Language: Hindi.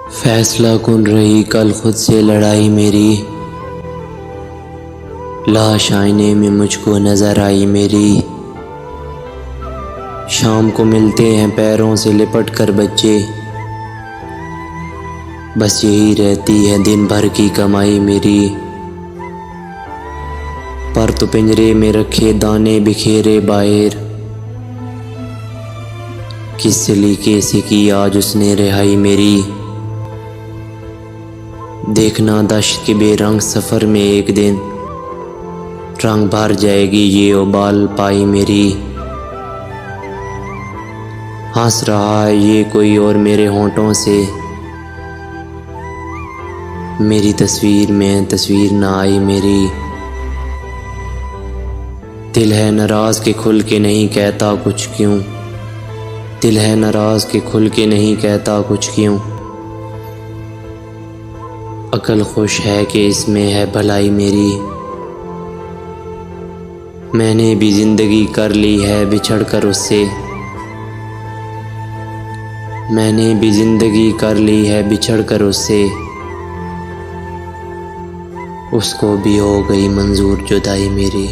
फैसला कुन रही कल खुद से लड़ाई मेरी, लाश आईने में मुझको नजर आई मेरी। शाम को मिलते हैं पैरों से लिपट कर बच्चे, बस यही रहती है दिन भर की कमाई मेरी। पर तो पिंजरे में रखे दाने बिखेरे बाहर, किस सलीके से की आज उसने रिहाई मेरी। देखना दश्त के बेरंग सफ़र में एक दिन, रंग भर जाएगी ये उबाल पाई मेरी। हंस रहा है ये कोई और मेरे होंठों से, मेरी तस्वीर में तस्वीर ना आई मेरी। दिल है नाराज़ के खुल के नहीं कहता कुछ क्यों, दिल है नाराज़ के खुल के नहीं कहता कुछ क्यों। अकल खुश है कि इसमें है भलाई मेरी, मैंने भी ज़िंदगी कर ली है बिछड़ कर उससे, मैंने भी ज़िंदगी कर ली है बिछड़ कर उससे। उसको भी हो गई मंजूर जुदाई मेरी।